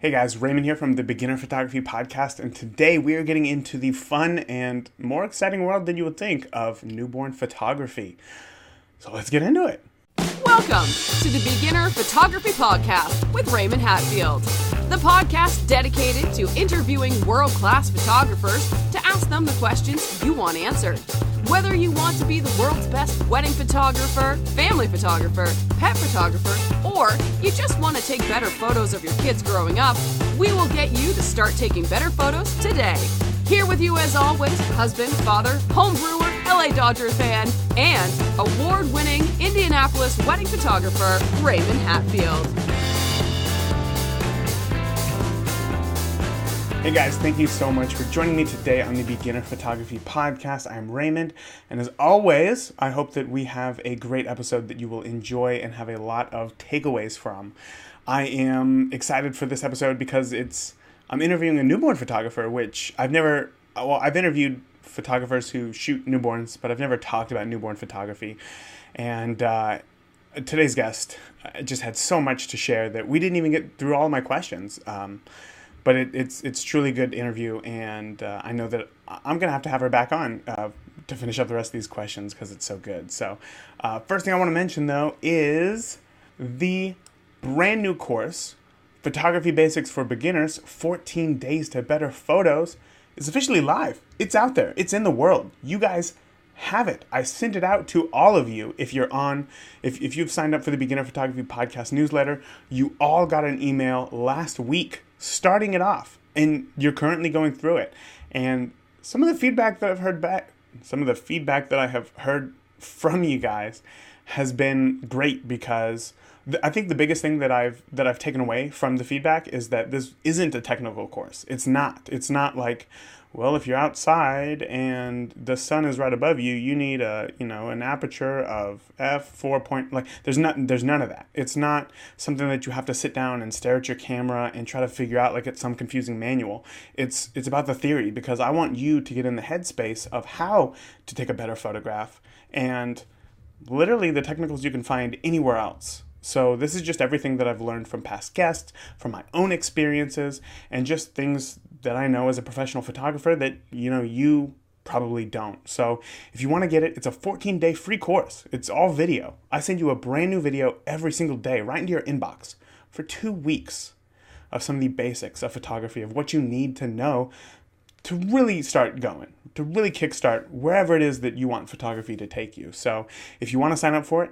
Hey guys, Raymond here from the Beginner Photography Podcast, and today we are getting into the fun and more exciting world than you would think of newborn photography. So let's get into it. Welcome to the Beginner Photography Podcast with Raymond Hatfield, the podcast dedicated to interviewing world-class photographers to ask them the questions you want answered. Whether you want to be the world's best wedding photographer, family photographer, pet photographer, or you just want to take better photos of your kids growing up, we will get you to start taking better photos today. Here with you as always, husband, father, home brewer, LA Dodgers fan, and award-winning Indianapolis wedding photographer, Raymond Hatfield. Hey guys, thank you so much for joining me today on the Beginner Photography Podcast. I'm Raymond, and as always, I hope that we have a great episode that you will enjoy and have a lot of takeaways from. I am excited for this episode because I'm interviewing a newborn photographer, which I've interviewed photographers who shoot newborns, but I've never talked about newborn photography. And today's guest just had so much to share that we didn't even get through all of my questions. But it's truly a good interview, and I know that I'm going to have her back on to finish up the rest of these questions because it's so good. So first thing I want to mention, though, is the brand new course, Photography Basics for Beginners, 14 Days to Better Photos, is officially live. It's out there. It's in the world. You guys have it. I sent it out to all of you. If you've signed up for the Beginner Photography Podcast newsletter, you all got an email last week starting it off, and you're currently going through it. And some of the feedback that I have heard from you guys has been great, because I think the biggest thing that I've taken away from the feedback is that this isn't a technical course. It's not like, well, if you're outside and the sun is right above you, you need an aperture of f4 like there's none of that. It's not something that you have to sit down and stare at your camera and try to figure out like it's some confusing manual. It's about the theory, because I want you to get in the headspace of how to take a better photograph, and literally the technicals you can find anywhere else. So this is just everything that I've learned from past guests, from my own experiences, and just things that I know as a professional photographer that, you probably don't. So if you want to get it, it's a 14-day free course. It's all video. I send you a brand new video every single day right into your inbox for 2 weeks of some of the basics of photography, of what you need to know to really start going, to really kickstart wherever it is that you want photography to take you. So if you want to sign up for it,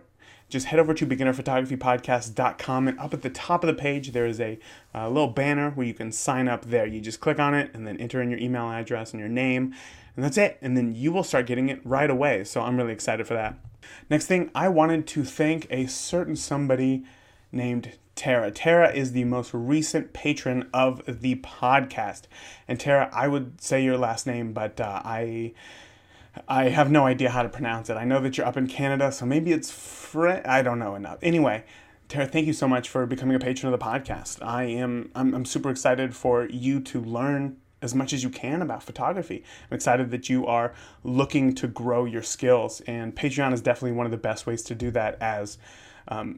just head over to beginnerphotographypodcast.com, and up at the top of the page, there is a little banner where you can sign up there. You just click on it and then enter in your email address and your name, and that's it. And then you will start getting it right away. So I'm really excited for that. Next thing, I wanted to thank a certain somebody named Tara. Tara is the most recent patron of the podcast. And Tara, I would say your last name, but I have no idea how to pronounce it. I know that you're up in Canada, so maybe it's I don't know enough. Anyway, Tara, thank you so much for becoming a patron of the podcast. I'm super excited for you to learn as much as you can about photography. I'm excited that you are looking to grow your skills, and Patreon is definitely one of the best ways to do that, as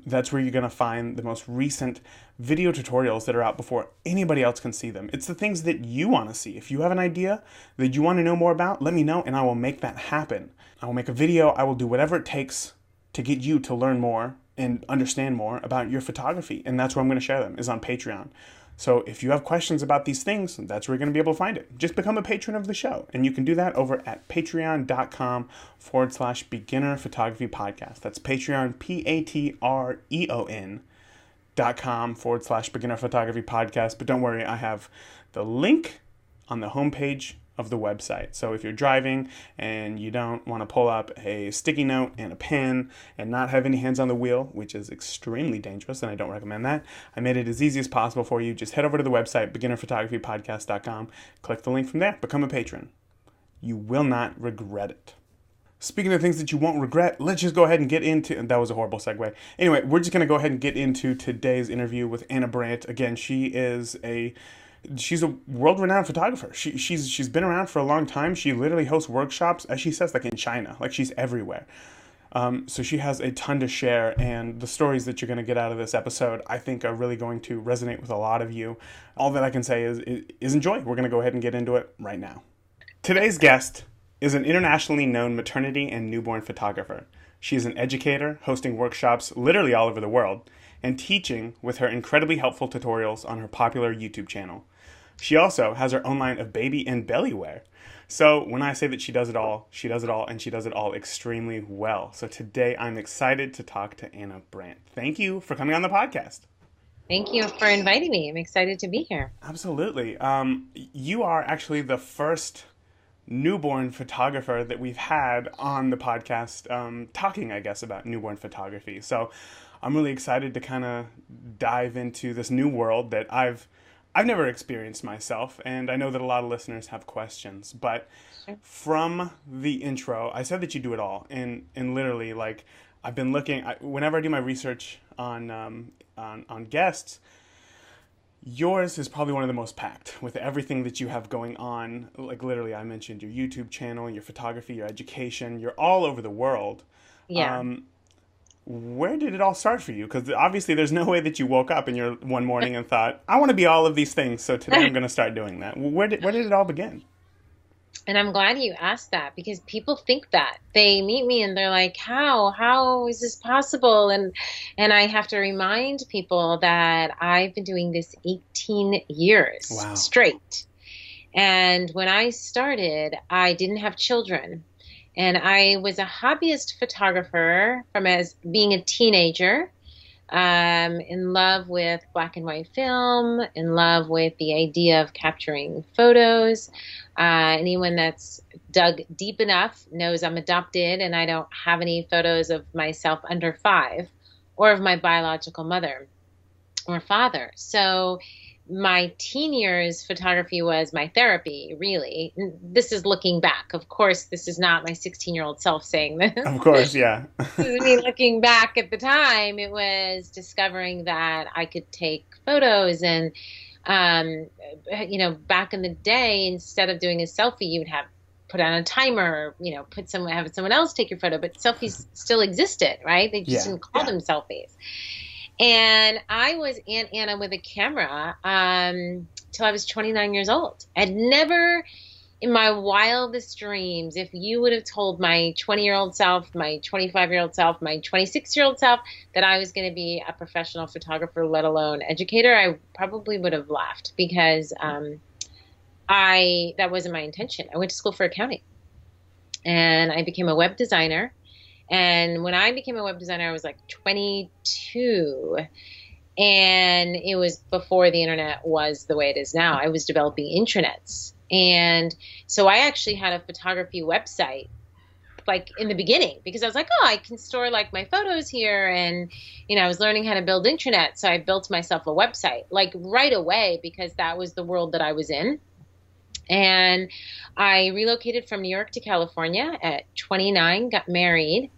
that's where you're going to find the most recent video tutorials that are out before anybody else can see them. It's the things that you want to see. If you have an idea that you want to know more about, let me know and I will make that happen. I will make a video. I will do whatever it takes to get you to learn more and understand more about your photography. And that's where I'm going to share them, is on Patreon. So if you have questions about these things, that's where you're going to be able to find it. Just become a patron of the show. And you can do that over at patreon.com/beginner photography podcast. That's Patreon, patreon.com/beginner photography podcast. But don't worry, I have the link on the homepage of the website. So if you're driving and you don't want to pull up a sticky note and a pen and not have any hands on the wheel, which is extremely dangerous, and I don't recommend that, I made it as easy as possible for you. Just head over to the website, beginnerphotographypodcast.com, click the link from there, become a patron. You will not regret it. Speaking of things that you won't regret, let's just go ahead and get into, and that was a horrible segue. Anyway, we're just going to go ahead and get into today's interview with Anna Brandt. Again, she's a world-renowned photographer. She's been around for a long time. She literally hosts workshops, as she says, like in China. Like, she's everywhere. So she has a ton to share, and the stories that you're going to get out of this episode, I think, are really going to resonate with a lot of you. All that I can say is enjoy. We're going to go ahead and get into it right now. Today's guest is an internationally known maternity and newborn photographer. She is an educator, hosting workshops literally all over the world, and teaching with her incredibly helpful tutorials on her popular YouTube channel. She also has her own line of baby and belly wear. So when I say that she does it all, she does it all, and she does it all extremely well. So today I'm excited to talk to Anna Brandt. Thank you for coming on the podcast. Thank you for inviting me. I'm excited to be here. Absolutely. You are actually the first newborn photographer that we've had on the podcast talking, I guess, about newborn photography. So I'm really excited to kind of dive into this new world that I've never experienced myself, and I know that a lot of listeners have questions. But from the intro, I said that you do it all, and literally, like, I've been looking. Whenever I do my research on guests, yours is probably one of the most packed with everything that you have going on. Like, literally, I mentioned your YouTube channel, your photography, your education. You're all over the world. Yeah. Where did it all start for you? Because obviously there's no way that you woke up one morning and thought, I want to be all of these things, so today I'm going to start doing that. Where did it all begin? And I'm glad you asked that, because people think that. They meet me and they're like, how is this possible? And I have to remind people that I've been doing this 18 years straight. And when I started, I didn't have children. And I was a hobbyist photographer from as being a teenager, in love with black and white film, in love with the idea of capturing photos. Anyone that's dug deep enough knows I'm adopted, and I don't have any photos of myself under 5 or of my biological mother or father. So my teen years, photography was my therapy, really. This is looking back. Of course, this is not my 16-year-old self saying this. Of course, yeah. This is me looking back at the time. It was discovering that I could take photos, and, back in the day, instead of doing a selfie, you'd have put on a timer, have someone else take your photo, but selfies still existed, right? They just didn't call them selfies. And I was Aunt Anna with a camera till I was 29 years old. I'd never, in my wildest dreams, if you would have told my 20-year-old self, my 25-year-old self, my 26-year-old self that I was going to be a professional photographer, let alone educator, I probably would have laughed, because that wasn't my intention. I went to school for accounting, and I became a web designer. And when I became a web designer, I was like 22, and it was before the internet was the way it is now. I was developing intranets. And so I actually had a photography website, like, in the beginning, because I was like, I can store, like, my photos here. And, I was learning how to build intranet. So I built myself a website, like, right away, because that was the world that I was in. And I relocated from New York to California at 29, got married,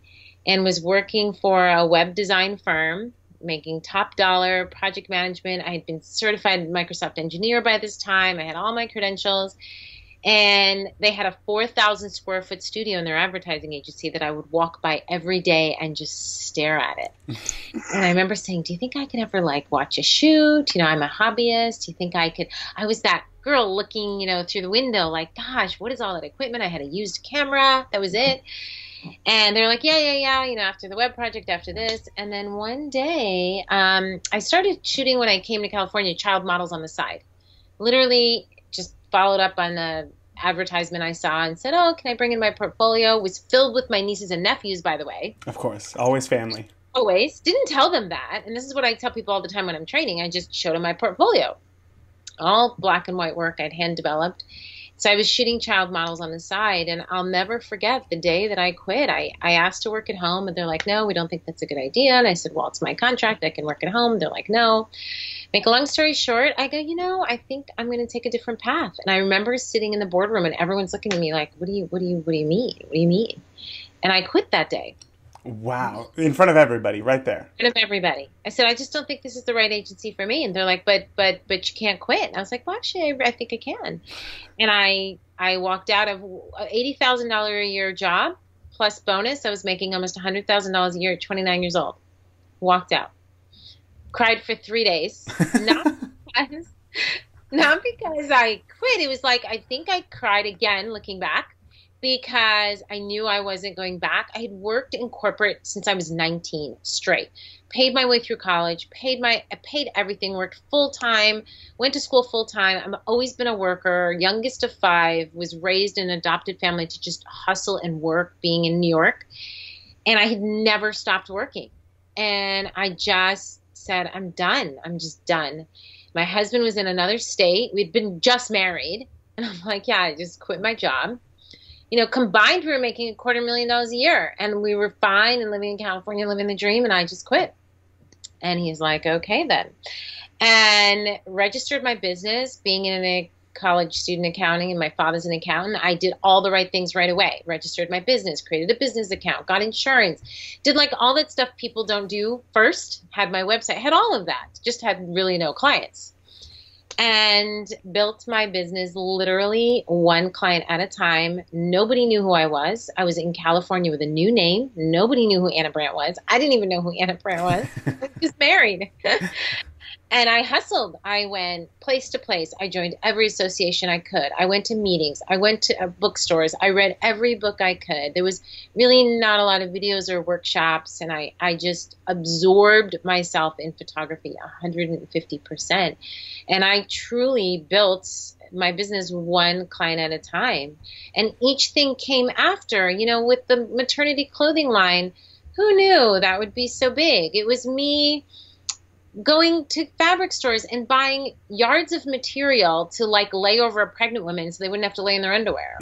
and was working for a web design firm, making top dollar project management. I had been certified Microsoft engineer by this time. I had all my credentials. And they had a 4,000 square foot studio in their advertising agency that I would walk by every day and just stare at it. And I remember saying, do you think I could ever, like, watch a shoot? I'm a hobbyist. Do you think I could? I was that girl looking, through the window, like, gosh, what is all that equipment? I had a used camera. That was it. And they're like, yeah, after the web project, after this. And then one day, I started shooting, when I came to California, child models on the side. Literally just followed up on the advertisement I saw and said, can I bring in my portfolio? It was filled with my nieces and nephews, by the way. Of course. Always family. Always. Didn't tell them that. And this is what I tell people all the time when I'm training. I just showed them my portfolio. All black and white work I'd hand developed. So I was shooting child models on the side, and I'll never forget the day that I quit. I asked to work at home, and they're like, no, we don't think that's a good idea. And I said, well, it's my contract. I can work at home. They're like, no. Make a long story short, I go, I think I'm going to take a different path. And I remember sitting in the boardroom, and everyone's looking at me like, what do you mean? What do you mean? And I quit that day. Wow. In front of everybody, right there. In front of everybody. I said, I just don't think this is the right agency for me. And they're like, but you can't quit. And I was like, well, actually, I think I can. And I walked out of $80,000 a year job, plus bonus. I was making almost $100,000 a year at 29 years old. Walked out. Cried for 3 days. Not because I quit. It was like, I think I cried again looking back because I knew I wasn't going back. I had worked in corporate since I was 19 straight. Paid my way through college, I paid everything, worked full time, went to school full time. I've always been a worker, youngest of 5, was raised in an adopted family to just hustle and work being in New York. And I had never stopped working. And I just said, I'm done. I'm just done. My husband was in another state. We'd been just married. And I'm like, yeah, I just quit my job. Combined, we were making $250,000 a year. And we were fine and living in California, living the dream. And I just quit. And he's like, okay, then. And registered my business, being in a college student accounting, and my father's an accountant. I did all the right things right away. Registered my business, created a business account, got insurance, did like all that stuff people don't do first, had my website, had all of that, just had really no clients. And built my business literally one client at a time. Nobody knew who I was. I was in California with a new name. Nobody knew who Anna Brandt was. I didn't even know who Anna Brandt was. I was just married. And I hustled. I went place to place. I joined every association I could. I went to meetings. I went to bookstores. I read every book I could. There was really not a lot of videos or workshops. And I just absorbed myself in photography 150%. And I truly built my business one client at a time. And each thing came after, with the maternity clothing line. Who knew that would be so big? It was me going to fabric stores and buying yards of material to like lay over a pregnant woman so they wouldn't have to lay in their underwear.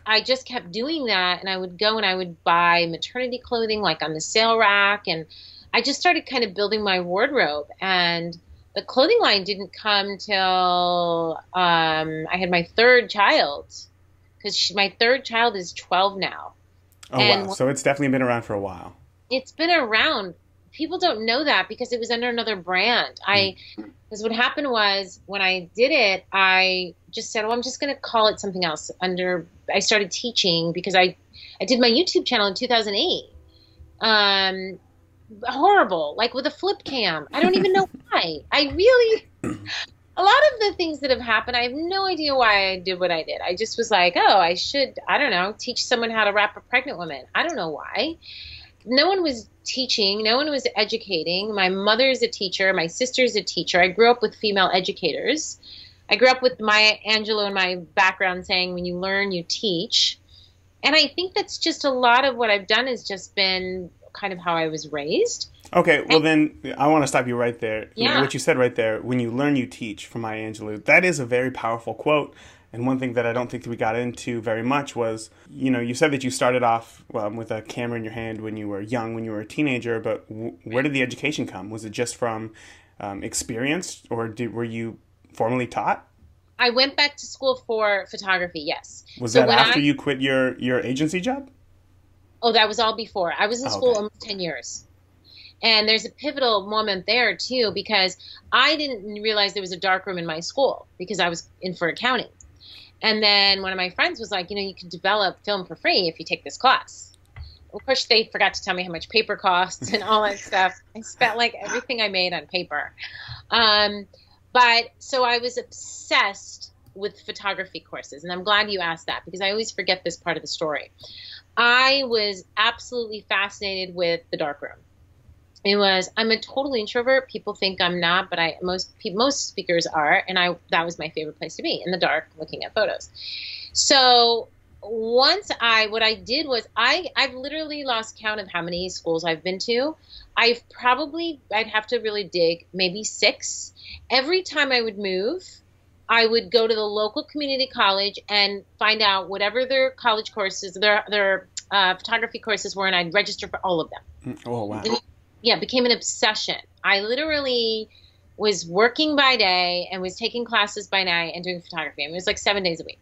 I just kept doing that, and I would go and I would buy maternity clothing like on the sale rack, and I just started kind of building my wardrobe. And the clothing line didn't come till I had my third child, because my third child is 12 now. Oh, and wow. So it's definitely been around for a while. It's been around. People don't know that because it was under another brand. Because what happened was when I did it, I just said, I'm just going to call it something else. I started teaching because I did my YouTube channel in 2008. Horrible, like with a flip cam. I don't even know why. A lot of the things that have happened, I have no idea why I did what I did. I just was like, I should, I don't know, teach someone how to wrap a pregnant woman. I don't know why. No one was teaching. No one was educating. My mother's a teacher. My sister's a teacher. I grew up with female educators. I grew up with Maya Angelou in my background saying, when you learn, you teach. And I think that's just a lot of what I've done has just been kind of how I was raised. Okay, well then I want to stop you right there. Yeah. What you said right there, when you learn, you teach, from Maya Angelou, that is a very powerful quote. And one thing that I don't think that we got into very much was, you said that you started off with a camera in your hand when you were young, when you were a teenager, but where did the education come? Was it just from experience, or were you formally taught? I went back to school for photography, yes. Was that after you quit your agency job? Oh, that was all before. I was in school almost 10 years. And there's a pivotal moment there, too, because I didn't realize there was a darkroom in my school because I was in for accounting. And then one of my friends was like, you can develop film for free if you take this class. Of course, they forgot to tell me how much paper costs and all that stuff. I spent like everything I made on paper. But so I was obsessed with photography courses. And I'm glad you asked that because I always forget this part of the story. I was absolutely fascinated with the darkroom. I'm a total introvert. People think I'm not, but most speakers are. And that was my favorite place to be, in the dark, looking at photos. So what I did was I've literally lost count of how many schools I've been to. I'd have to really dig, maybe 6. Every time I would move, I would go to the local community college and find out whatever their college courses, their photography courses were, and I'd register for all of them. Oh, wow. Yeah, it became an obsession. I literally was working by day and was taking classes by night and doing photography. It was like 7 days a week.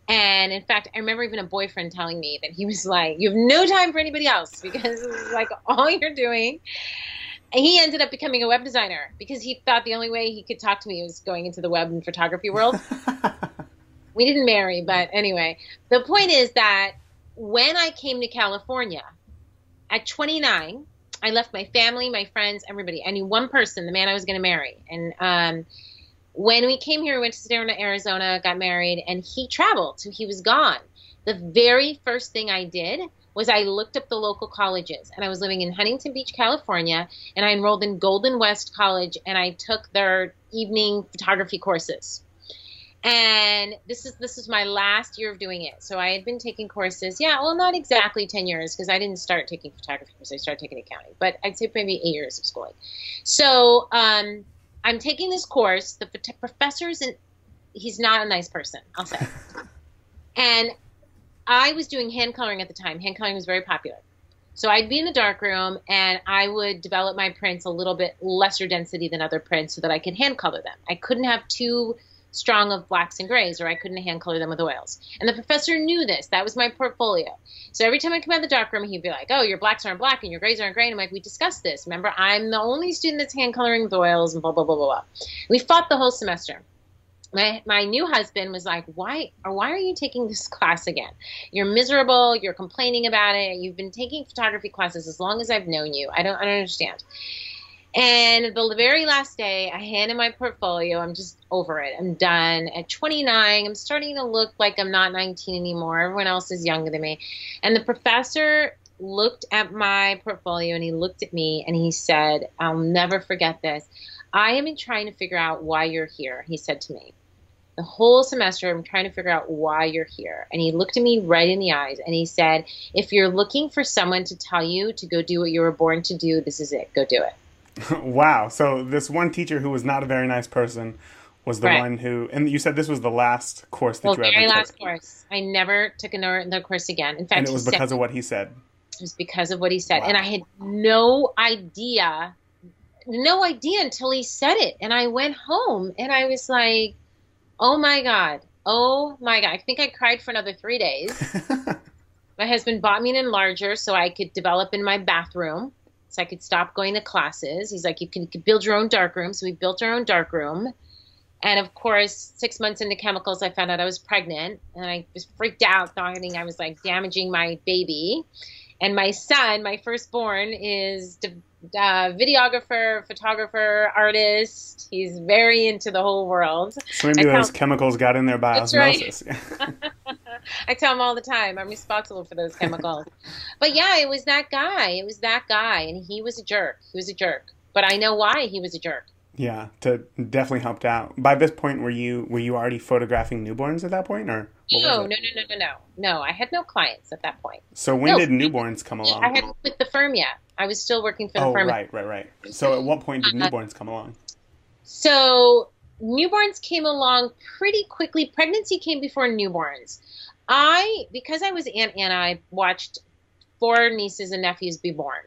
And in fact, I remember even a boyfriend telling me that he was like, you have no time for anybody else because it was like all you're doing. And he ended up becoming a web designer because he thought the only way he could talk to me was going into the web and photography world. We didn't marry, but anyway, the point is that when I came to California at 29, I left my family, my friends, everybody. I knew one person, the man I was going to marry. And when we came here, we went to Sedona, Arizona, got married, and he traveled, so he was gone. The very first thing I did was I looked up the local colleges, and I was living in Huntington Beach, California, and I enrolled in Golden West College, and I took their evening photography courses. And this is my last year of doing it. So I had been taking courses, not exactly 10 years, because I didn't start taking photography courses. I started taking accounting, but I'd say maybe 8 years of schooling. So I'm taking this course. The professor he's not a nice person, I'll say. And I was doing hand coloring at the time. Hand coloring was very popular. So I'd be in the darkroom, and I would develop my prints a little bit lesser density than other prints so that I could hand color them. I couldn't have too strong of blacks and grays, or I couldn't hand color them with oils. And the professor knew this. That was my portfolio. So every time I come out of the darkroom, he'd be like, oh, your blacks aren't black and your grays aren't gray. And I'm like, we discussed this. Remember, I'm the only student that's hand coloring with oils and blah, blah, blah, blah, blah. We fought the whole semester. My new husband was like, why are you taking this class again? You're miserable. You're complaining about it. You've been taking photography classes as long as I've known you. I don't understand. And the very last day, I handed my portfolio. I'm just over it. I'm done. At 29, I'm starting to look like I'm not 19 anymore. Everyone else is younger than me. And the professor looked at my portfolio, and he looked at me, and he said, I'll never forget this. I have been trying to figure out why you're here, he said to me. The whole semester, I'm trying to figure out why you're here. And he looked at me right in the eyes, and he said, if you're looking for someone to tell you to go do what you were born to do, this is it. Go do it. Wow. So this one teacher who was not a very nice person was the one who, and you said this was the last course that you ever took. Very last course. I never took another course again. In fact, and it was because of what he said. It was because of what he said. Wow. And I had no idea until he said it. And I went home, and I was like, oh my God. I think I cried for another 3 days. My husband bought me an enlarger so I could develop in my bathroom, so I could stop going to classes. He's like, you can build your own darkroom. So we built our own darkroom. And of course, 6 months into chemicals, I found out I was pregnant, and I was freaked out, thinking I was like damaging my baby. And my son, my firstborn, is videographer, photographer, artist. He's very into the whole world. So maybe those chemicals got in there by osmosis. Right. I tell him all the time, I'm responsible for those chemicals. But yeah, it was that guy. And he was a jerk. But I know why he was a jerk. Yeah, definitely helped out. By this point, were you already photographing newborns at that point, or? No. I had no clients at that point. So when did newborns come along? I hadn't quit the firm yet. I was still working for the firm. Right. So at what point did newborns come along? So newborns came along pretty quickly. Pregnancy came before newborns. Because I was Aunt Anna, I watched 4 nieces and nephews be born.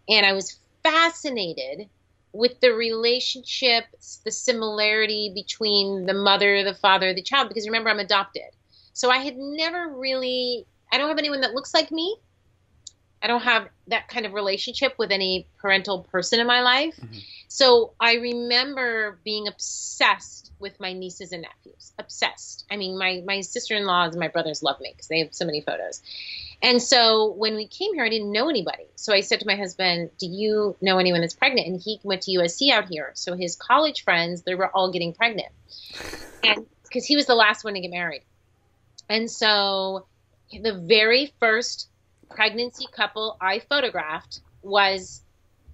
And I was fascinated with the relationships, the similarity between the mother, the father, the child, because remember, I'm adopted. So I had never really, I don't have anyone that looks like me. I don't have that kind of relationship with any parental person in my life. Mm-hmm. So I remember being obsessed with my nieces and nephews. Obsessed. I mean, my sister-in-laws and my brothers love me because they have so many photos. And so when we came here, I didn't know anybody. So I said to my husband, do you know anyone that's pregnant? And he went to USC out here. So his college friends, they were all getting pregnant. And because he was the last one to get married. And so the very first pregnancy couple I photographed was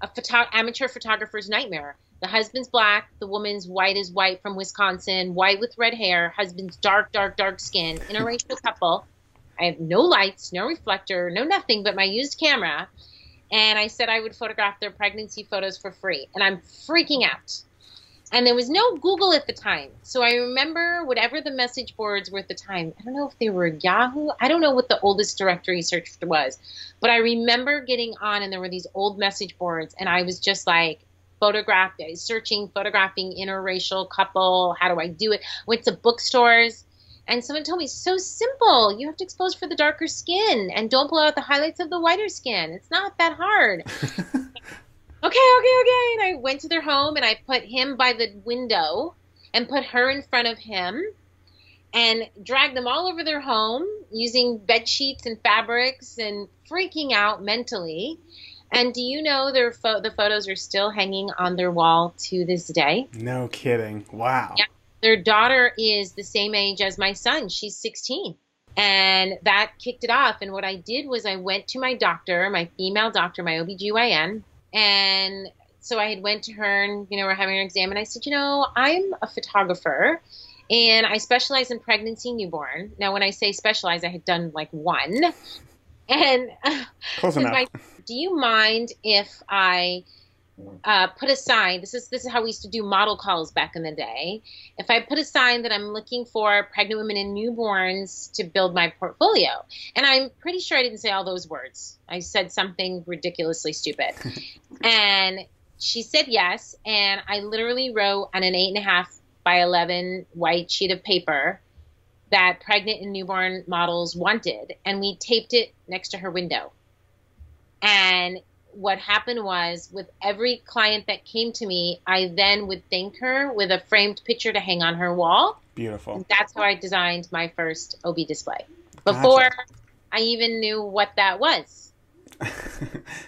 a amateur photographer's nightmare. The husband's black, the woman's white as white from Wisconsin, white with red hair, husband's dark skin, interracial couple. I have no lights, no reflector, no nothing but my used camera. And I said I would photograph their pregnancy photos for free. And I'm freaking out. And there was no Google at the time. So I remember whatever the message boards were at the time. I don't know if they were Yahoo. I don't know what the oldest directory search was. But I remember getting on and there were these old message boards. And I was just like photographing interracial couple. How do I do it? Went to bookstores. And someone told me, so simple. You have to expose for the darker skin and don't blow out the highlights of the whiter skin. It's not that hard. Okay. And I went to their home and I put him by the window and put her in front of him. and dragged them all over their home using bed sheets and fabrics and freaking out mentally. And do you know the photos are still hanging on their wall to this day? No kidding. Wow. Yeah. Their daughter is the same age as my son. She's 16. And that kicked it off. And what I did was I went to my doctor, my female doctor, my OBGYN. And so I had went to her and, we're having an exam. And I said, I'm a photographer and I specialize in pregnancy and newborn. Now, when I say specialize, I had done like one. And close enough. Do you mind if I put a sign? This is how we used to do model calls back in the day. If I put a sign that I'm looking for pregnant women and newborns to build my portfolio, and I'm pretty sure I didn't say all those words. I said something ridiculously stupid, and she said yes. And I literally wrote on an 8.5 by 11 white sheet of paper that pregnant and newborn models wanted, and we taped it next to her window. And what happened was, with every client that came to me, I then would thank her with a framed picture to hang on her wall. Beautiful. And that's how I designed my first OB display, before I even knew what that was.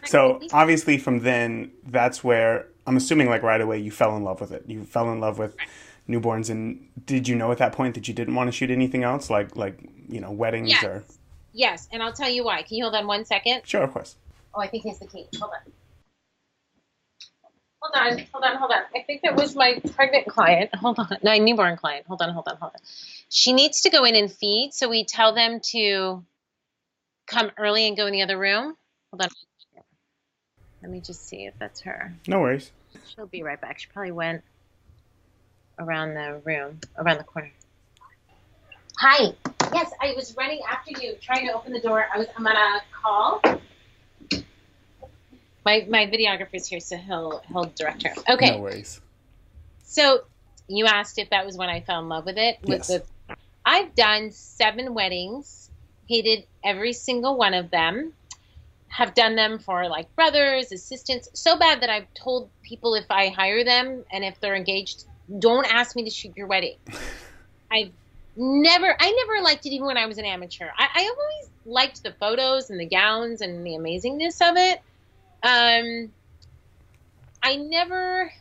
So obviously from then, that's where, I'm assuming like right away, you fell in love with it. You fell in love with newborns. And did you know at that point that you didn't want to shoot anything else, like weddings? Yes. Or? Yes, and I'll tell you why. Can you hold on 1 second? Sure, of course. Oh, I think he's the key. Hold on. I think that was my pregnant client. Hold on. No, newborn client. Hold on. She needs to go in and feed, so we tell them to come early and go in the other room. Hold on. Let me just see if that's her. No worries. She'll be right back. She probably went around the room, around the corner. Hi. Yes, I was running after you, trying to open the door. I'm on a call. My videographer's here, so he'll direct her. Okay. No worries. So you asked if that was when I fell in love with it. Yes. I've done 7 weddings, hated every single one of them, have done them for like brothers, assistants, so bad that I've told people if I hire them and if they're engaged, don't ask me to shoot your wedding. I never liked it even when I was an amateur. I always liked the photos and the gowns and the amazingness of it. I never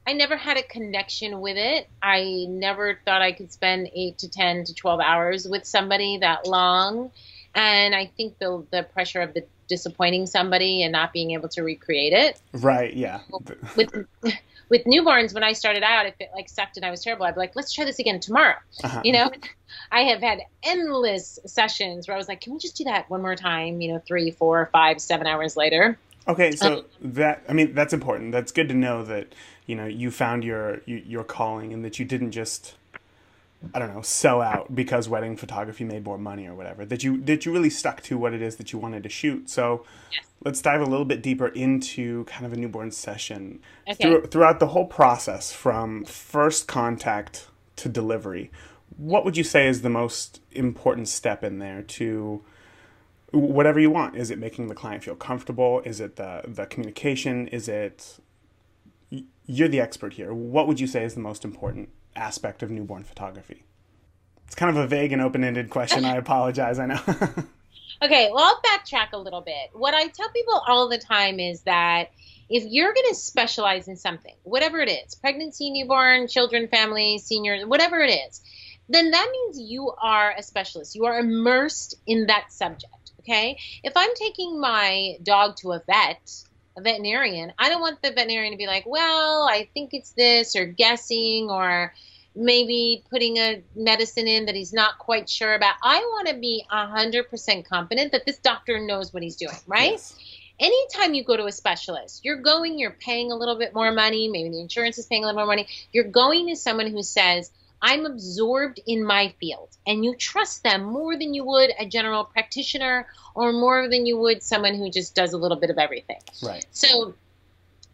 had a connection with it. I never thought I could spend 8 to 10 to 12 hours with somebody that long. And I think the pressure of the disappointing somebody and not being able to recreate it. Right. Yeah. With newborns, when I started out, if it like sucked and I was terrible, I'd be like, let's try this again tomorrow. Uh-huh. I have had endless sessions where I was like, can we just do that one more time? 3, 4, 5, 7 hours later. Okay. So that's important. That's good to know that, you found your calling and that you didn't just, sell out because wedding photography made more money or whatever, that you really stuck to what it is that you wanted to shoot. So yes. Let's dive a little bit deeper into kind of a newborn session. Okay. Throughout the whole process, from first contact to delivery, what would you say is the most important step in there to whatever you want? Is it making the client feel comfortable? Is it the communication? Is it, you're the expert here. What would you say is the most important aspect of newborn photography? It's kind of a vague and open-ended question. I apologize. I know. Okay, well, I'll backtrack a little bit. What I tell people all the time is that if you're going to specialize in something, whatever it is, pregnancy, newborn, children, family, seniors, whatever it is, then that means you are a specialist. You are immersed in that subject, okay? If I'm taking my dog to a veterinarian, I don't want the veterinarian to be like, well, I think it's this, or guessing, or maybe putting a medicine in that he's not quite sure about. I want to be 100% confident that this doctor knows what he's doing, right? Yes. Anytime you go to a specialist, you're paying a little bit more money, maybe the insurance is paying a little more money, you're going to someone who says, I'm absorbed in my field, and you trust them more than you would a general practitioner or more than you would someone who just does a little bit of everything. Right. So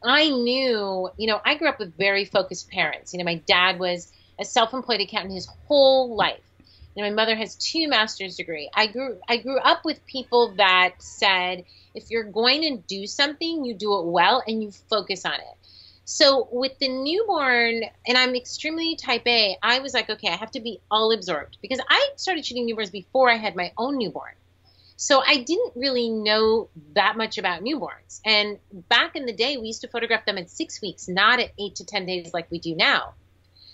I knew, I grew up with very focused parents. My dad was a self-employed accountant his whole life. My mother has 2 master's degrees. I grew up with people that said, if you're going to do something, you do it well and you focus on it. So with the newborn, and I'm extremely type A, I was like, okay, I have to be all absorbed because I started shooting newborns before I had my own newborn. So I didn't really know that much about newborns. And back in the day, we used to photograph them at 6 weeks, not at 8 to 10 days like we do now.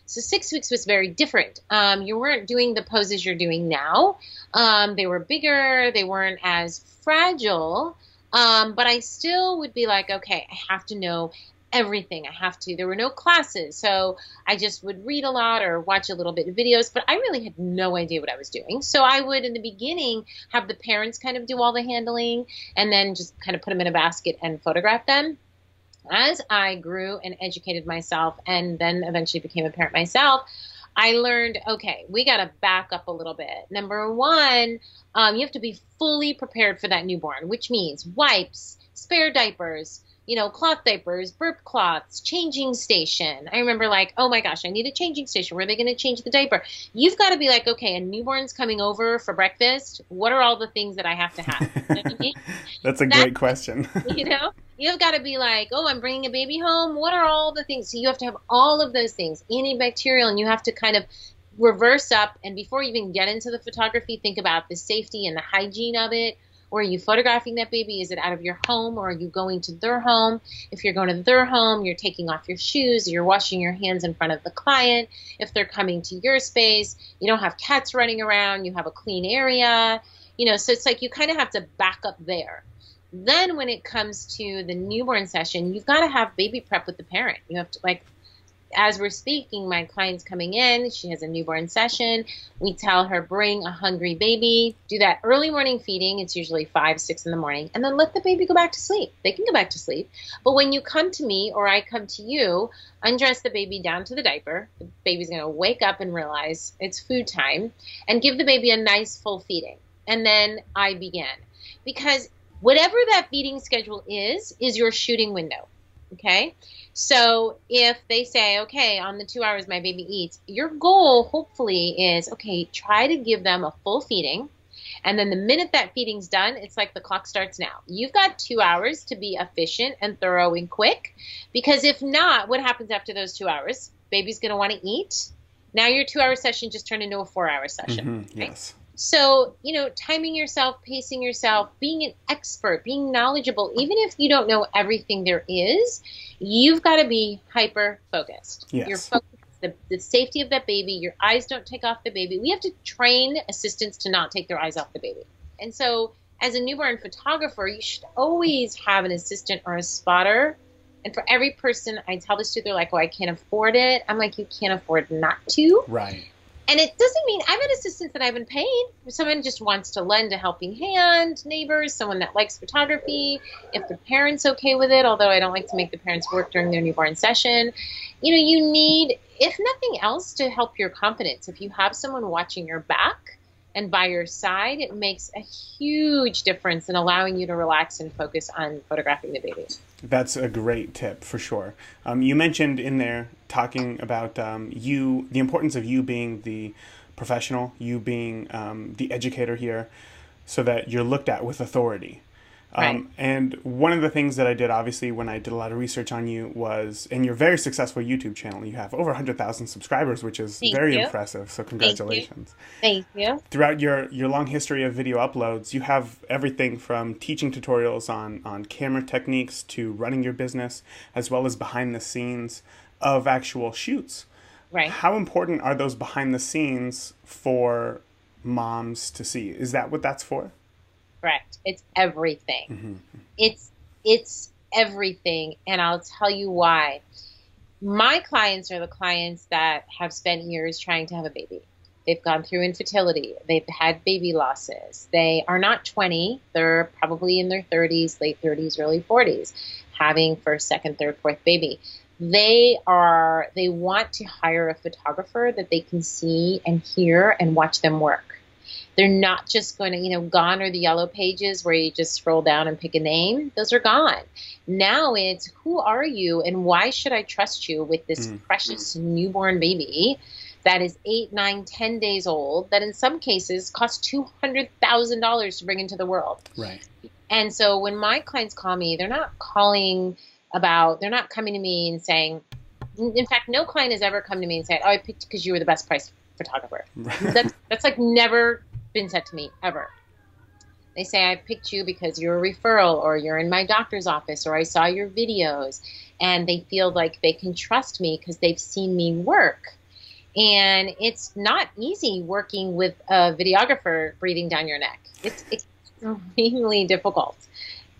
So 6 weeks was very different. You weren't doing the poses you're doing now. They were bigger. They weren't as fragile. But I still would be like, okay, I have to know everything. There were no classes. So I just would read a lot or watch a little bit of videos, but I really had no idea what I was doing. So I would, in the beginning, have the parents kind of do all the handling and then just kind of put them in a basket and photograph them. As I grew and educated myself and then eventually became a parent myself, I learned, okay, we got to back up a little bit. Number one, you have to be fully prepared for that newborn, which means wipes, spare diapers, cloth diapers, burp cloths, changing station. I remember like, oh my gosh, I need a changing station. Where are they going to change the diaper? You've got to be like, okay, a newborn's coming over for breakfast. What are all the things that I have to have? You know what I mean? That's a great question. You've got to be like, oh, I'm bringing a baby home. What are all the things? So you have to have all of those things, antibacterial, and you have to kind of reverse up. And before you even get into the photography, think about the safety and the hygiene of it. Or are you photographing that baby? Is it out of your home or are you going to their home? If you're going to their home, you're taking off your shoes, you're washing your hands in front of the client. If they're coming to your space, you don't have cats running around, you have a clean area. So it's like you kind of have to back up there. Then when it comes to the newborn session, you've got to have baby prep with the parent. You have to, as we're speaking, my client's coming in. She has a newborn session. We tell her, bring a hungry baby. Do that early morning feeding. It's usually 5, 6 in the morning. And then let the baby go back to sleep. They can go back to sleep. But when you come to me or I come to you, undress the baby down to the diaper. The baby's going to wake up and realize it's food time. And give the baby a nice full feeding. And then I begin. Because whatever that feeding schedule is your shooting window. Okay? So if they say, okay, on the 2 hours my baby eats, your goal hopefully is, okay, try to give them a full feeding. And then the minute that feeding's done, it's like the clock starts now. You've got 2 hours to be efficient and thorough and quick. Because if not, what happens after those 2 hours? Baby's going to want to eat. Now your 2 hour session just turned into a 4 hour session. Mm-hmm, yes. So, timing yourself, pacing yourself, being an expert, being knowledgeable, even if you don't know everything there is, you've got to be hyper focused. Yes. You're focused the safety of that baby. Your eyes don't take off the baby. We have to train assistants to not take their eyes off the baby. And so as a newborn photographer, you should always have an assistant or a spotter. And for every person I tell this to, they're like, oh, I can't afford it. I'm like, you can't afford not to. Right. And it doesn't mean I've had assistants that I haven't paid. Someone just wants to lend a helping hand, neighbors, someone that likes photography, if the parent's okay with it, although I don't like to make the parents work during their newborn session. You need, if nothing else, to help your confidence. If you have someone watching your back and by your side, it makes a huge difference in allowing you to relax and focus on photographing the baby. That's a great tip for sure. You mentioned in there talking about the importance of you being the professional, you being the educator here, so that you're looked at with authority. Right. And one of the things that I did, obviously, when I did a lot of research on you was, and your very successful YouTube channel, you have over 100,000 subscribers, which is very impressive. So congratulations. Thank you. Throughout your long history of video uploads, you have everything from teaching tutorials on camera techniques to running your business, as well as behind the scenes of actual shoots. Right. How important are those behind the scenes for moms to see? Is that what that's for? Correct. It's everything. Mm-hmm. It's everything. And I'll tell you why. My clients are the clients that have spent years trying to have a baby. They've gone through infertility. They've had baby losses. They are not 20. They're probably in their 30s, late 30s, early 40s, having first, second, third, fourth baby. They want to hire a photographer that they can see and hear and watch them work. They're not just going to, gone are the yellow pages where you just scroll down and pick a name. Those are gone. Now it's, who are you and why should I trust you with this precious newborn baby that is 8, 9, 10 days old, that in some cases costs $200,000 to bring into the world. Right. And so when my clients call me, they're not calling they're not coming to me and saying, in fact, no client has ever come to me and said, oh, I picked because you were the best priced photographer. That's like never been said to me ever. They say, I picked you because you're a referral, or you're in my doctor's office, or I saw your videos, and they feel like they can trust me because they've seen me work. And it's not easy working with a videographer breathing down your neck. It's extremely difficult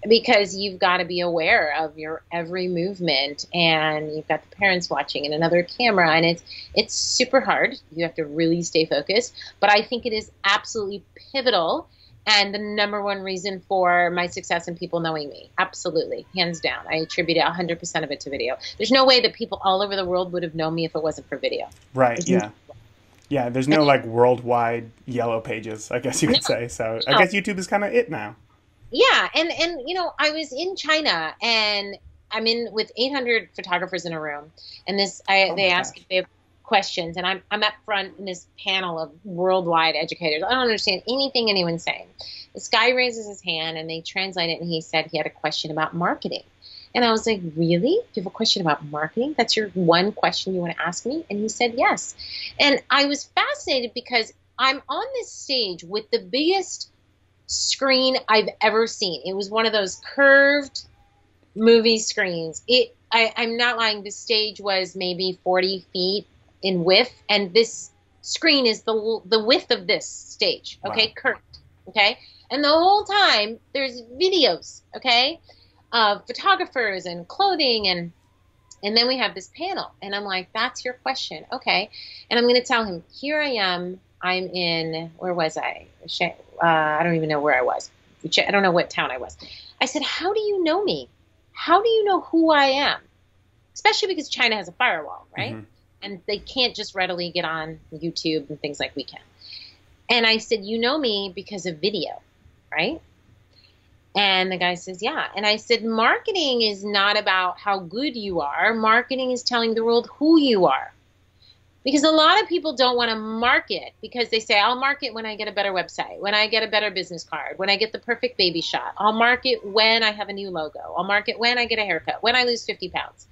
because you've got to be aware of your every movement, and you've got the parents watching and another camera, and it's super hard. You have to really stay focused. But I think it is absolutely pivotal and the number one reason for my success and people knowing me. Absolutely. Hands down. I attribute 100% of it to video. There's no way that people all over the world would have known me if it wasn't for video. Right. Yeah. Yeah. There's no like worldwide yellow pages, I guess you could say. So I guess YouTube is kind of it now. Yeah. And, I was in China, and I'm in with 800 photographers in a room. And they ask if they have questions, and I'm up front in this panel of worldwide educators. I don't understand anything anyone's saying. This guy raises his hand, and they translate it, and he said he had a question about marketing. And I was like, really? You have a question about marketing? That's your one question you want to ask me? And he said yes. And I was fascinated because I'm on this stage with the biggest screen I've ever seen. It was one of those curved movie screens. I'm not lying. The stage was maybe 40 feet in width, and this screen is the width of this stage, okay? Wow. Curved, okay? And the whole time there's videos, okay, of photographers and clothing, and then we have this panel, and I'm like, that's your question, okay? And I'm going to tell him, here I am, I'm in, where was I? I don't even know where I was. I don't know what town I was. I said, how do you know me? How do you know who I am? Especially because China has a firewall, right? Mm-hmm. And they can't just readily get on YouTube and things like we can. And I said, you know me because of video, right? And the guy says, yeah. And I said, marketing is not about how good you are. Marketing is telling the world who you are. Because a lot of people don't want to market because they say, I'll market when I get a better website, when I get a better business card, when I get the perfect baby shot. I'll market when I have a new logo. I'll market when I get a haircut, when I lose 50 pounds.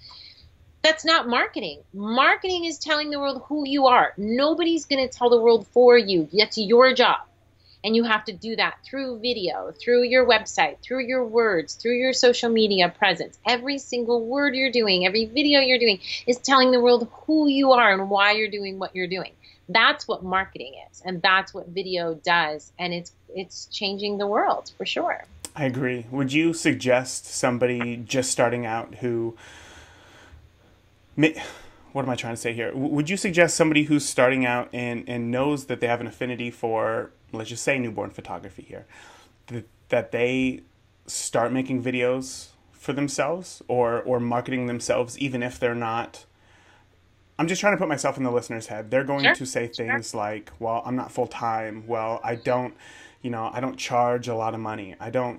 That's not marketing. Marketing is telling the world who you are. Nobody's going to tell the world for you. That's your job. And you have to do that through video, through your website, through your words, through your social media presence. Every single word you're doing, every video you're doing is telling the world who you are and why you're doing what you're doing. That's what marketing is. And that's what video does. And it's changing the world for sure. I agree. Would you suggest somebody just starting out who... What am I trying to say here? Would you suggest somebody who's starting out and knows that they have an affinity for, let's just say, newborn photography here, that they start making videos for themselves or marketing themselves, even if they're not... I'm just trying to put myself in the listener's head. They're going to say things like, well, I'm not full-time. Well, I don't charge a lot of money. I don't,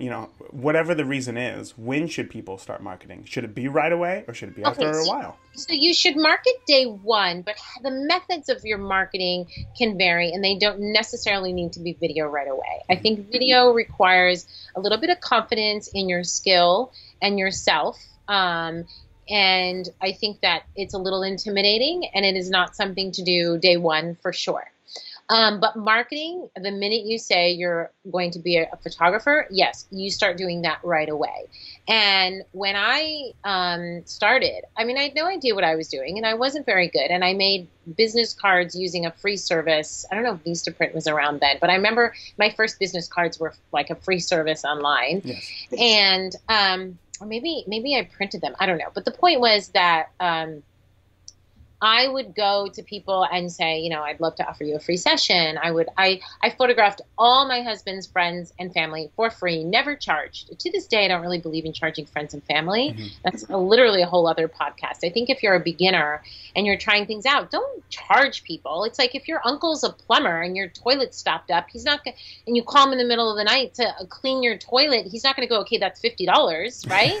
whatever the reason is, when should people start marketing? Should it be right away or should it be after a while? So you should market day one, but the methods of your marketing can vary and they don't necessarily need to be video right away. I think video requires a little bit of confidence in your skill and yourself. And I think that it's a little intimidating and it is not something to do day one for sure. But marketing, the minute you say you're going to be a photographer, yes, you start doing that right away. And when I started, I had no idea what I was doing, and I wasn't very good. And I made business cards using a free service. I don't know if Vistaprint was around then, but I remember my first business cards were like a free service online. Yes. And or maybe I printed them. I don't know. But the point was that I would go to people and say, I'd love to offer you a free session. I photographed all my husband's friends and family for free, never charged. To this day, I don't really believe in charging friends and family. Mm-hmm. That's literally a whole other podcast. I think if you're a beginner and you're trying things out, don't charge people. It's like if your uncle's a plumber and your toilet's stopped up, he's not gonna, and you call him in the middle of the night to clean your toilet, he's not going to go, okay, that's $50, right?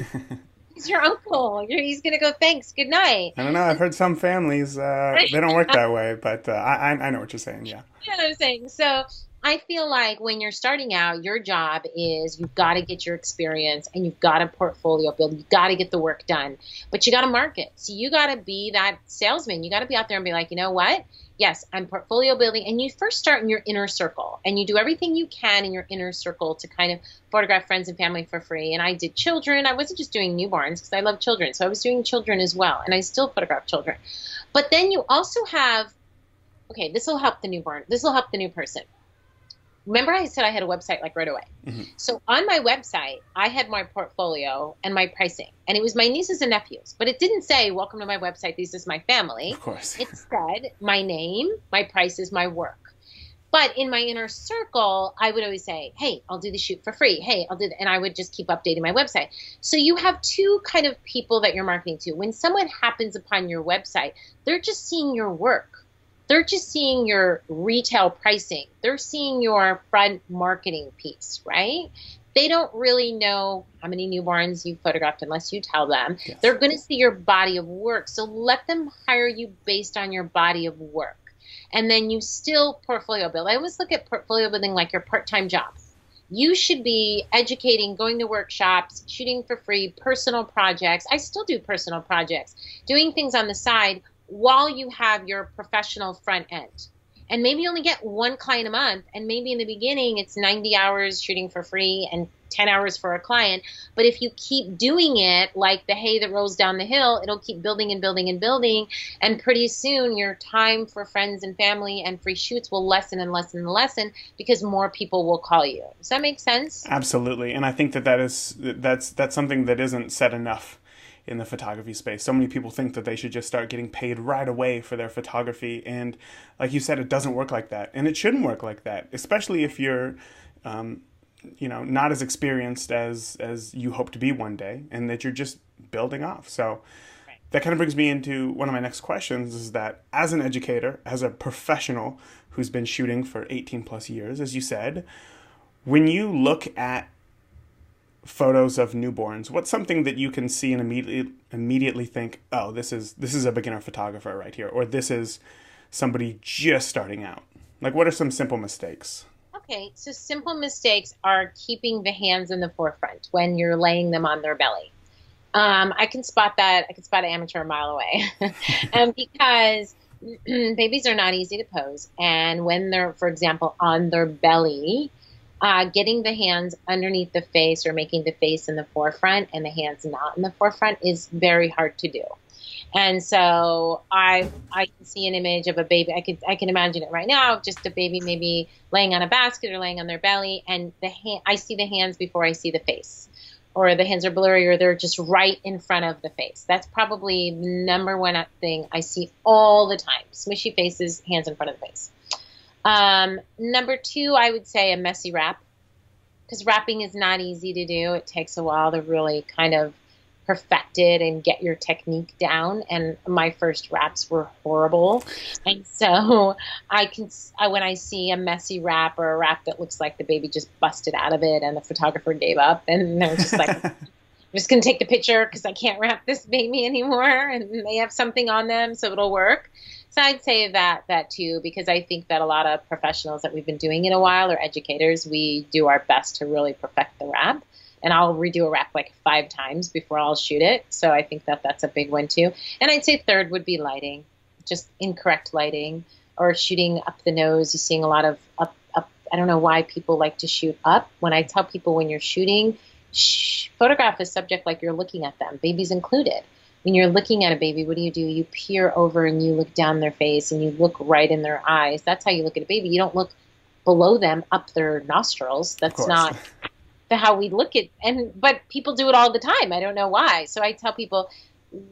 He's your uncle. He's going to go, thanks, good night. I don't know. I've heard some families, they don't work that way, but I know what you're saying, yeah. You know what I'm saying? So I feel like when you're starting out, your job is you've got to get your experience and you've got a portfolio build. You've got to get the work done, but you got to market. So you got to be that salesman. You got to be out there and be like, you know what? Yes, I'm portfolio building. And you first start in your inner circle and you do everything you can in your inner circle to kind of photograph friends and family for free. And I did children. I wasn't just doing newborns because I love children. So I was doing children as well. And I still photograph children. But then you also have, okay, this will help the newborn. This will help the new person. Remember I said I had a website like right away. Mm-hmm. So on my website, I had my portfolio and my pricing. And it was my nieces and nephews. But it didn't say, welcome to my website, this is my family. Of course. It said my name, my prices, my work. But in my inner circle, I would always say, hey, I'll do the shoot for free. Hey, I'll do that. And I would just keep updating my website. So you have two kind of people that you're marketing to. When someone happens upon your website, they're just seeing your work. They're just seeing your retail pricing. They're seeing your front marketing piece, right? They don't really know how many newborns you photographed unless you tell them. Yes. They're going to see your body of work. So let them hire you based on your body of work. And then you still portfolio build. I always look at portfolio building like your part-time job. You should be educating, going to workshops, shooting for free, personal projects. I still do personal projects, doing things on the side while you have your professional front end. And maybe you only get one client a month, and maybe in the beginning it's 90 hours shooting for free and 10 hours for a client. But if you keep doing it like the hay that rolls down the hill, it'll keep building and building and building. And pretty soon your time for friends and family and free shoots will lessen and lessen and lessen because more people will call you. Does that make sense? Absolutely. And I think that's something that isn't said enough in the photography space. So many people think that they should just start getting paid right away for their photography. And like you said, it doesn't work like that. And it shouldn't work like that, especially if you're, not as experienced as you hope to be one day and that you're just building off. So that kind of brings me into one of my next questions is that as an educator, as a professional who's been shooting for 18 plus years, as you said, when you look at photos of newborns, what's something that you can see and immediately think, oh, this is a beginner photographer right here, or this is somebody just starting out? Like, what are some simple mistakes? Okay, so simple mistakes are keeping the hands in the forefront when you're laying them on their belly. I can spot that. I can spot an amateur a mile away. And because babies are not easy to pose, and when they're, for example, on their belly, getting the hands underneath the face or making the face in the forefront and the hands not in the forefront is very hard to do. And so I can see an image of a baby. I can imagine it right now, just a baby maybe laying on a basket or laying on their belly, and I see the hands before I see the face, or the hands are blurry, or they're just right in front of the face. That's probably the number one thing I see all the time: smushy faces, hands in front of the face. Number two, I would say a messy wrap, because wrapping is not easy to do. It takes a while to really kind of perfect it and get your technique down. And my first wraps were horrible. And so when I see a messy wrap or a wrap that looks like the baby just busted out of it and the photographer gave up and they're just like, I'm just going to take the picture because I can't wrap this baby anymore, and they have something on them so it'll work. So I'd say that too, because I think that a lot of professionals that we've been doing it a while, or educators, we do our best to really perfect the wrap. And I'll redo a wrap like 5 times before I'll shoot it. So I think that that's a big one too. And I'd say third would be lighting, just incorrect lighting, or shooting up the nose. You're seeing a lot of up. I don't know why people like to shoot up. When I tell people when you're shooting, photograph a subject like you're looking at them, babies included. When you're looking at a baby, what do? You peer over and you look down their face and you look right in their eyes. That's how you look at a baby. You don't look below them, up their nostrils. That's not how we look at, but people do it all the time. I don't know why. So I tell people,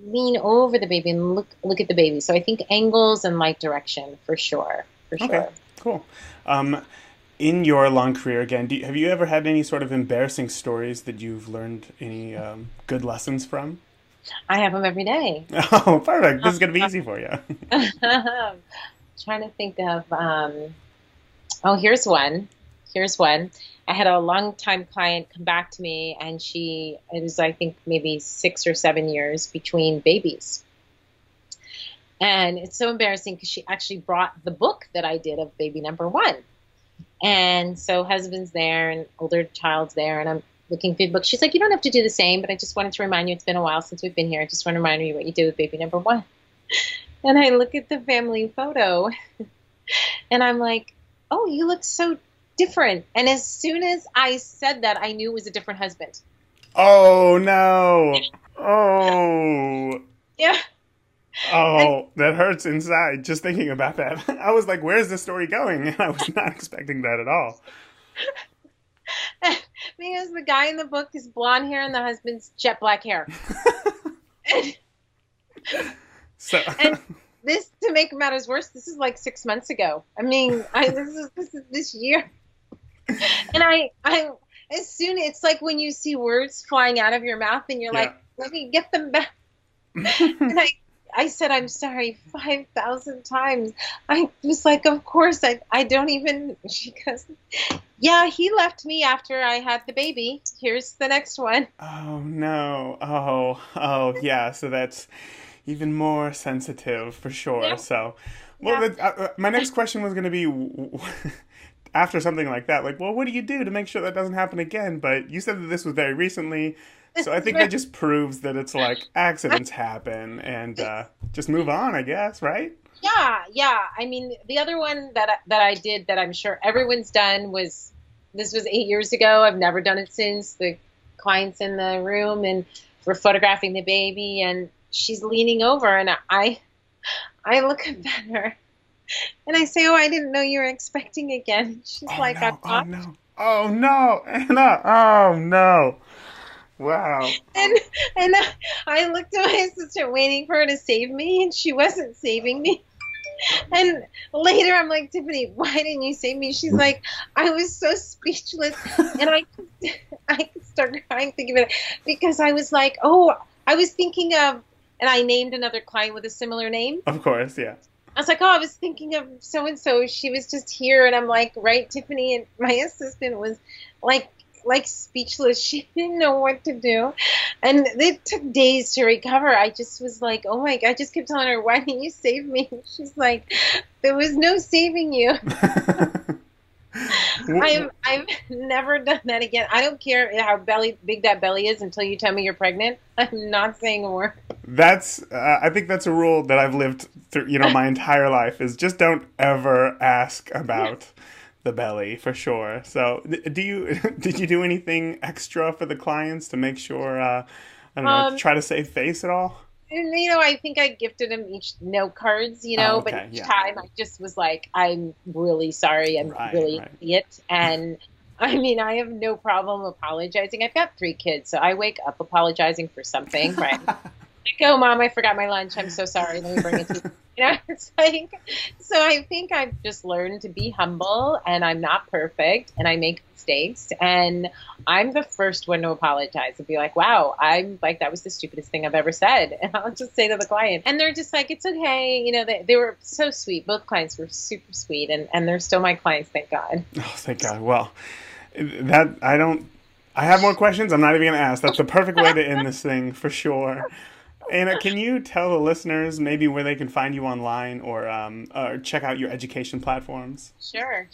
lean over the baby and look at the baby. So I think angles and light direction for sure. Okay, cool. In your long career, again, have you ever had any sort of embarrassing stories that you've learned any good lessons from? I have them every day. Oh, perfect. This is going to be easy for you. Trying to think of, here's one. I had a long-time client come back to me, and it was, I think, maybe 6 or 7 years between babies. And it's so embarrassing because she actually brought the book that I did of baby number 1. And so husband's there and older child's there, and I'm looking through the book. She's like, you don't have to do the same, but I just wanted to remind you, it's been a while since we've been here. I just want to remind you what you did with baby number one. And I look at the family photo and I'm like, oh, you look so different. And as soon as I said that, I knew it was a different husband. Oh, no. Oh. Yeah. Oh, that hurts inside just thinking about that. I was like, where's this story going? And I was not expecting that at all. Because the guy in the book is blonde hair and the husband's jet black hair. And this, to make matters worse, this is like 6 months ago. I mean, this is this year. And I as soon, it's like when you see words flying out of your mouth and you're like, let me get them back. And I said, I'm sorry 5,000 times. I was like, of course, I don't even, she goes, yeah, he left me after I had the baby. Here's the next one. Oh, no. Oh, yeah. So that's even more sensitive for sure. Yeah. So, well, yeah. My next question was going to be, after something like that, like, well, what do you do to make sure that doesn't happen again? But you said that this was very recently. So I think that just proves that it's like accidents happen and just move on, I guess, right? Yeah. I mean, the other one that I did that I'm sure everyone's done was, this was 8 years ago. I've never done it since. The client's in the room and we're photographing the baby and she's leaning over and I look up at her and I say, oh, I didn't know you were expecting again. She's like, no, oh no, Anna, oh no. Wow. And I looked at my assistant waiting for her to save me, and she wasn't saving me. And later I'm like, Tiffany, why didn't you save me? She's like, I was so speechless. And I could start crying thinking about it because I was like, oh, I was thinking of, and I named another client with a similar name. Of course, yeah. I was like, oh, I was thinking of so-and-so. She was just here. And I'm like, right, Tiffany? And my assistant was like speechless. She didn't know what to do. And it took days to recover. I just was like, oh my God, I just kept telling her, why didn't you save me? She's like, there was no saving you. I've never done that again. I don't care how big that belly is until you tell me you're pregnant. I'm not saying a word. I think that's a rule that I've lived through, my entire life is just don't ever ask about the belly for sure. So did you do anything extra for the clients to make sure, I don't know, try to save face at all? And, I think I gifted them each note cards, but each time I just was like, I'm really sorry. I'm really an idiot. And I mean, I have no problem apologizing. I've got 3 kids, so I wake up apologizing for something, right? Like, oh, Mom, I forgot my lunch. I'm so sorry. Let me bring it to you. It's like, so I think I've just learned to be humble, and I'm not perfect, and I make mistakes, and I'm the first one to apologize and be like, wow, I'm like, that was the stupidest thing I've ever said. And I'll just say to the client, and they're just like, it's okay. They were so sweet. Both clients were super sweet, and they're still my clients, thank God. Oh, thank God. Well, I have more questions. I'm not even going to ask. That's the perfect way to end this thing for sure. Anna, can you tell the listeners maybe where they can find you online or check out your education platforms? Sure.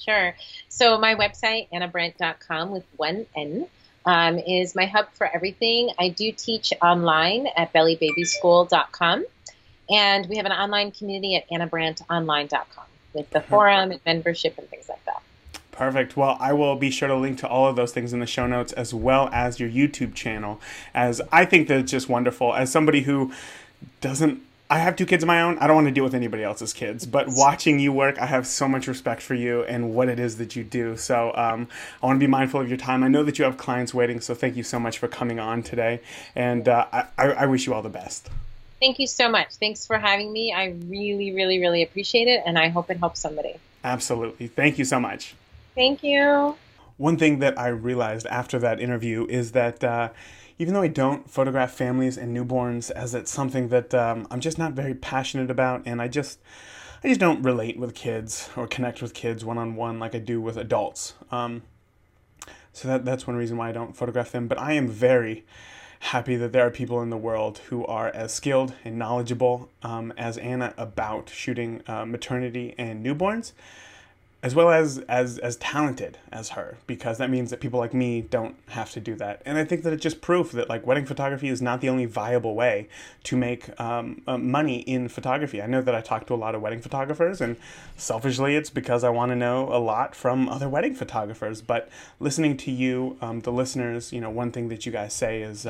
So my website, annabrandt.com with one N, is my hub for everything. I do teach online at bellybabyschool.com, and we have an online community at annabrandtonline.com with the forum and membership and things like that. Perfect. Well, I will be sure to link to all of those things in the show notes as well as your YouTube channel, as I think that it's just wonderful. As somebody who I have 2 kids of my own. I don't want to deal with anybody else's kids, but watching you work, I have so much respect for you and what it is that you do. So I want to be mindful of your time. I know that you have clients waiting, so thank you so much for coming on today. And I wish you all the best. Thank you so much. Thanks for having me. I really, really, really appreciate it, and I hope it helps somebody. Absolutely. Thank you so much. Thank you. One thing that I realized after that interview is that even though I don't photograph families and newborns, as it's something that I'm just not very passionate about, and I just don't relate with kids or connect with kids one-on-one like I do with adults. So that's one reason why I don't photograph them. But I am very happy that there are people in the world who are as skilled and knowledgeable as Anna about shooting maternity and newborns. as well as talented as her, because that means that people like me don't have to do that. And I think that it's just proof that like wedding photography is not the only viable way to make money in photography. I know that I talk to a lot of wedding photographers, and selfishly it's because I want to know a lot from other wedding photographers. But listening to you, the listeners, one thing that you guys say is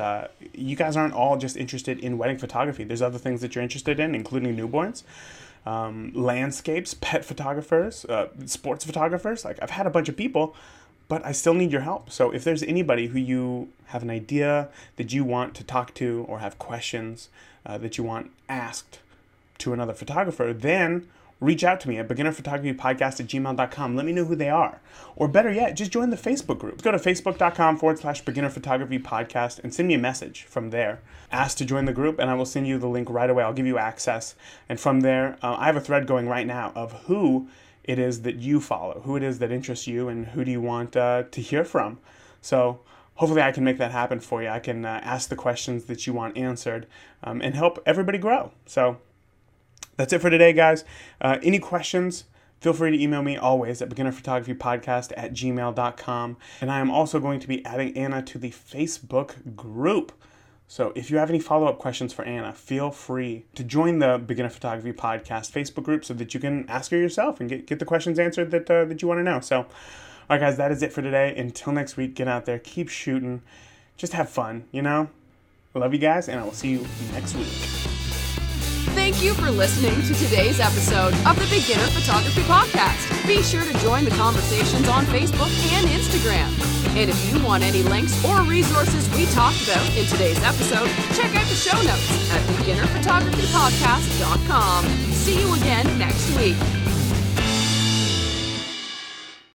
you guys aren't all just interested in wedding photography. There's other things that you're interested in, including newborns, landscapes, pet photographers, sports photographers. Like, I've had a bunch of people, but I still need your help. So if there's anybody who you have an idea that you want to talk to, or have questions that you want asked to another photographer, then reach out to me at beginnerphotographypodcast@gmail.com. Let me know who they are. Or better yet, just join the Facebook group. Go to facebook.com/beginnerphotographypodcast and send me a message from there. Ask to join the group, and I will send you the link right away. I'll give you access. And from there, I have a thread going right now of who it is that you follow, who it is that interests you, and who do you want to hear from. So hopefully I can make that happen for you. I can ask the questions that you want answered and help everybody grow. So that's it for today, guys. Any questions, feel free to email me always at beginnerphotographypodcast@gmail.com. And I am also going to be adding Anna to the Facebook group. So if you have any follow-up questions for Anna, feel free to join the Beginner Photography Podcast Facebook group so that you can ask her yourself and get the questions answered that you want to know. So, all right, guys, that is it for today. Until next week, get out there, keep shooting, just have fun, I love you guys, and I will see you next week. Thank you for listening to today's episode of the Beginner Photography Podcast. Be sure to join the conversations on Facebook and Instagram. And if you want any links or resources we talked about in today's episode, check out the show notes at beginnerphotographypodcast.com. See you again next week.